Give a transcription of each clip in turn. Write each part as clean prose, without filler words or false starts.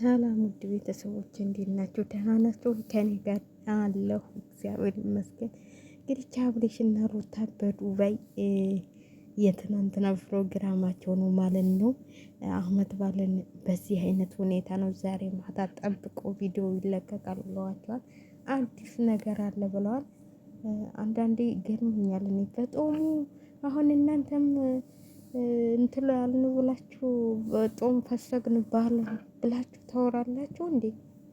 ሰላም ውድ ቤተሰቦች እንዴት ናችሁ? ደህና ናችሁ? ከኔ ጋር አለሁ እግዚአብሔር ይመስገን። እንግዲህ አብርሽና ሩታ በዱባይ የትናንትና ፕሮግራማቸው ነው ማለት ነው። አመት ባለን በዚህ አይነት ሁኔታ ነው። ዛሬ ማታ ጠብቆ ቪዲዮ ይለቀቃል ብለዋቸዋል። አዲስ ነገር አለ ብለዋል። አንዳንዴ ገርሞኛል እኔ በጦሙ አሁን እናንተም እንትን አልን ብላችሁ በጦም ፈሰግን ባህል ብላችሁ ታወራላችሁ እንዴ?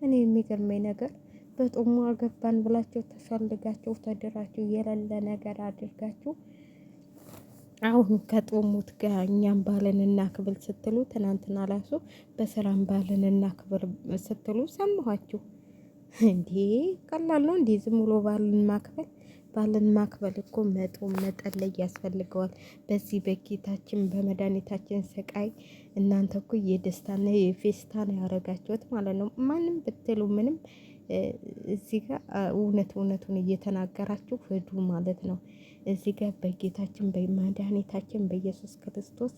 እኔ የሚገርመኝ ነገር በጦሙ አገባን ብላችሁ ተፈልጋችሁ ተድራችሁ የሌለ ነገር አድርጋችሁ አሁን ከጦሙት ጋር እኛም ባልን እናክብል ስትሉ ትናንትና ራሱ በሰላም ባልን እናክብር ስትሉ ሰማኋችሁ። እንዴ ቀላል ነው እንዴ? ዝም ብሎ ባልን ማክበል ባልን ማክበል እኮ መጦም መጠለይ ያስፈልገዋል። በዚህ በጌታችን በመድኃኒታችን ስቃይ እናንተ እኮ የደስታና የፌስታ ነው ያደረጋችሁት ማለት ነው። ማንም ብትሉ ምንም እዚህ ጋር እውነቱን እየተናገራችሁ ሂዱ ማለት ነው። እዚህ ጋር በጌታችን በመድኃኒታችን በኢየሱስ ክርስቶስ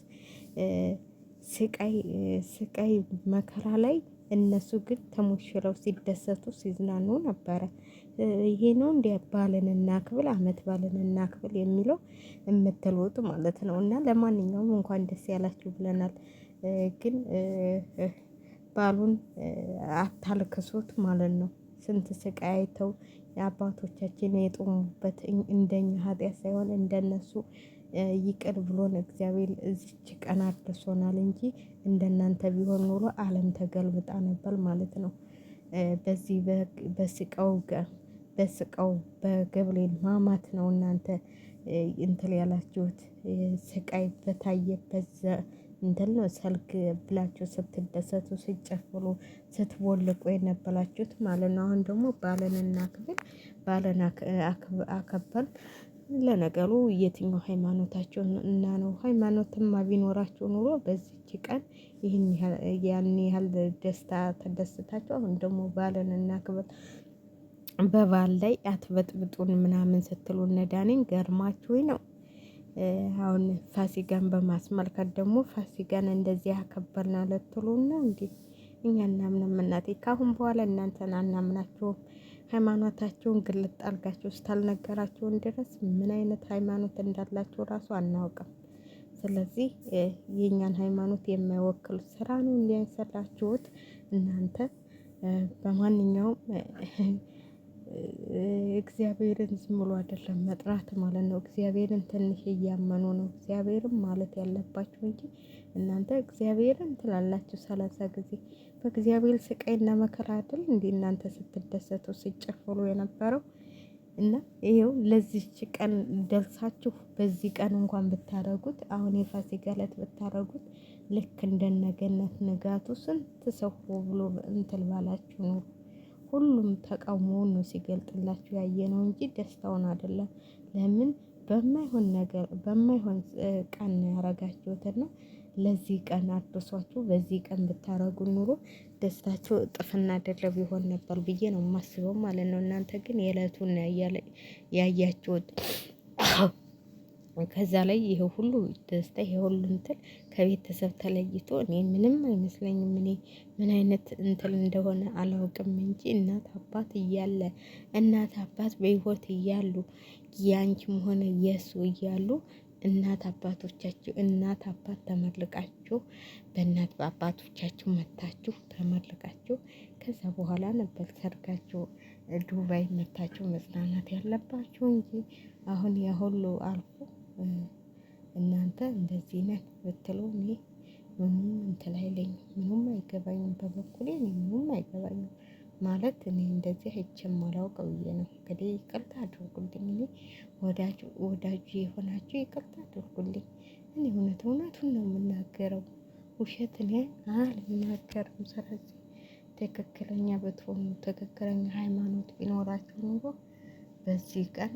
ስቃይ መከራ ላይ እነሱ ግን ተሞሽረው ሲደሰቱ ሲዝናኑ ነበረ። ይሄ ነው እንደ ባልን እናክብል አመት ባልን እናክብል የሚለው የምትሉት ማለት ነው። እና ለማንኛውም እንኳን ደስ ያላችሁ ብለናል። ግን ባሉን አታልክሱት ማለት ነው። ስንት ስቃይ አይተው የአባቶቻችን የጦሙበት እንደኛ ኃጢአት ሳይሆን እንደነሱ ይቅር ብሎን እግዚአብሔር እዚች ቀን አድርሶናል እንጂ እንደናንተ ቢሆን ኖሮ ዓለም ተገልብጣ ነበር ማለት ነው። በዚህ በስቃው በገብርኤል ማማት ነው እናንተ እንትን ያላችሁት ስቃይ በታየበት እንትን ነው ሰልክ ብላችሁ ስትደሰቱ ስትጨፍሩ ስትቦልቁ የነበራችሁት ማለት ነው። አሁን ደግሞ ባልን እናክብል ባልን አከበል። ለነገሩ የትኛው ሃይማኖታቸው እና ነው? ሃይማኖትማ ቢኖራቸው ኑሮ በዚች ቀን ያን ያህል ደስታ ተደስታቸው። አሁን ደግሞ ባልን እናክብል በባል ላይ አትበጥብጡን ምናምን ስትሉ እነዳኔን ገርማችሁኝ ነው። አሁን ፋሲካን በማስመልከት ደግሞ ፋሲካን እንደዚህ ያከበርና ለትሉና እንዴ? እኛ እናምንም እናቴ። ካሁን በኋላ እናንተን አናምናችሁም። ሃይማኖታቸውን ግልጥ አድርጋችሁ ስታልነገራችሁን ድረስ ምን አይነት ሃይማኖት እንዳላችሁ ራሱ አናውቅም። ስለዚህ የኛን ሃይማኖት የማይወክል ስራ ነው እንዲያሰራችሁት እናንተ። በማንኛውም እግዚአብሔርን ዝም ብሎ አይደለም መጥራት ማለት ነው። እግዚአብሔርን ትንሽ እያመኑ ነው እግዚአብሔርን ማለት ያለባችሁ እንጂ እናንተ እግዚአብሔርን ትላላችሁ 30 ጊዜ። በእግዚአብሔር ስቃይና መከራ አይደል እንዴ እናንተ ስትደሰቱ ሲጨፈሩ የነበረው? እና ይሄው ለዚች ቀን ደርሳችሁ በዚህ ቀን እንኳን ብታረጉት አሁን የፋሲካ ዕለት ብታረጉት ልክ እንደነገነት ንጋቱ ስንት ሰው ብሎ እንትን ባላችሁ ነው። ሁሉም ተቃውሞውን ነው ሲገልጥላችሁ ያየ ነው እንጂ ደስታውን አይደለም። ለምን በማይሆን ነገር በማይሆን ቀን ያረጋችሁትና ለዚህ ቀን አድርሷችሁ በዚህ ቀን ብታረጉ ኑሮ ደስታቸው እጥፍና ድርብ ይሆን ነበር ብዬ ነው የማስበው ማለት ነው። እናንተ ግን የዕለቱን ያያችሁት። ከዛ ላይ ይሄ ሁሉ ደስታ ይሄ ሁሉ እንትን ከቤተሰብ ተለይቶ እኔ ምንም አይመስለኝም። እኔ ምን አይነት እንትን እንደሆነ አላውቅም እንጂ እናት አባት እያለ እናት አባት በህይወት እያሉ ያንቺም ሆነ የሱ እያሉ እናት አባቶቻችሁ እናት አባት ተመርቃችሁ በእናት በአባቶቻችሁ መታችሁ ተመርቃችሁ ከዛ በኋላ ነበር ሰርጋችሁ ዱባይ መታችሁ መጽናናት ያለባችሁ እንጂ አሁን ያ ሁሉ አልፎ እናንተ እንደዚህ ነን ብትሉ እኔ ምንም እንትን አይለኝም። ምንም አይገባኝም። በበኩሌ እኔ ምንም አይገባኝም ማለት እኔ እንደዚህ አይቼም አላውቅም ብዬ ነው። እንግዲህ ይቅርታ አድርጉልኝ። እኔ ወዳጁ የሆናችሁ ይቅርታ አድርጉልኝ። እኔ እውነቱን ነው የምናገረው፣ ውሸት እኔ አልናገርም። ስለዚህ ትክክለኛ ብትሆኑ ትክክለኛ ሃይማኖት ቢኖራችሁ ኑሮ በዚህ ቀን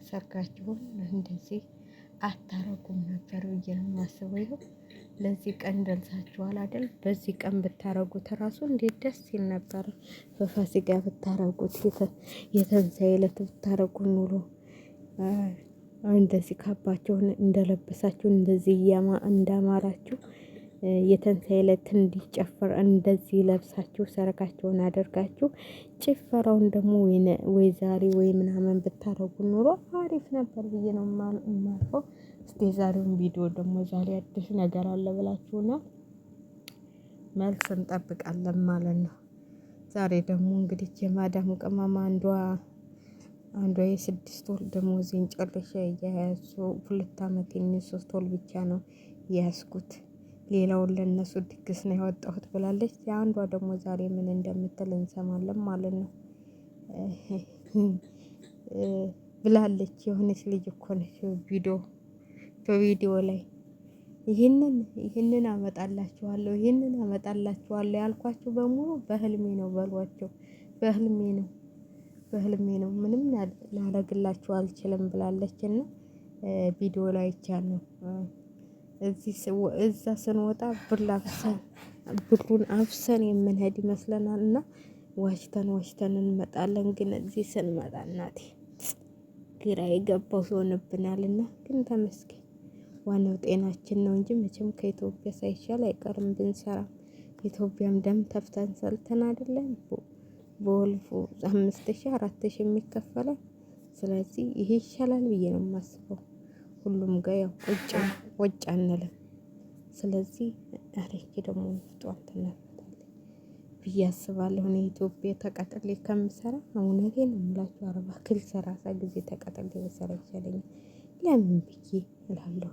ሰርጋችሁን እንደዚህ አታረጉም ነበር ብዬ ነው የማስበው። ይኸው ለዚህ ቀን ደርሳችኋል አይደል? በዚህ ቀን ብታረጉት ራሱ እንዴት ደስ ይል ነበር። በፋሲካ ብታረጉት የትንሳኤ ዕለት ብታረጉ ኑሮ እንደዚህ ካባቸውን እንደለበሳችሁ እንደዚህ እንዳማራችሁ የተንሳኤ ዕለት እንዲጨፍር እንደዚህ ለብሳችሁ ሰርጋቸውን አደርጋችሁ ጭፈራውን ደግሞ ወይ ዛሬ ወይ ምናምን ብታረጉ ኑሮ አሪፍ ነበር ብዬ ነው የማልፈው። እስቲ የዛሬውን ቪዲዮ ደግሞ ዛሬ አዲስ ነገር አለ ብላችሁና መልስ እንጠብቃለን ማለት ነው። ዛሬ ደግሞ እንግዲህ የማዳም ቅመም አንዷ የ6 ወር ደሞዜን ጨርሼ የያዙ 2 አመት 3 ወር ብቻ ነው የያዝኩት ሌላውን ለእነሱ ድግስ ነው ያወጣሁት ብላለች። የአንዷ ደግሞ ዛሬ ምን እንደምትል እንሰማለን ማለት ነው ብላለች። የሆነች ልጅ እኮ ነች በቪዲዮ ላይ ይህንን አመጣላችኋለሁ ያልኳችሁ በሙሉ በህልሜ ነው በሏቸው። በህልሜ ነው ምንም ላደርግላችሁ አልችልም ብላለች። እና ቪዲዮ ላይ አይቻለሁ። እዛ ስንወጣ ብሩን አፍሰን የምንሄድ ይመስለናል እና ዋሽተን እንመጣለን። ግን እዚህ ስንመጣ እናቴ ግራ የገባው ሆኖብናልና ግን ተመስገን ዋናው ጤናችን ነው እንጂ መቼም ከኢትዮጵያ ሳይሻል አይቀርም ብንሰራ። ኢትዮጵያም ደም ተፍተን ሰልተን አይደለም በወልፉ 5000 4000 የሚከፈለው። ስለዚህ ይሄ ይሻላል ብዬ ነው የማስበው። ሁሉም ጋር ያው ቁጭ አንልም። ስለዚህ አሬኪ ደግሞ ውስጧን ትነፋታለች ብዬ አስባለሁ። እኔ ኢትዮጵያ ተቀጥሬ ከምሰራ እውነቴን ነው የምላችሁ 40 ክል 30 ጊዜ ተቀጥሬ ብሰራ ይሻለኛል። ለምን ብዬ እላለሁ።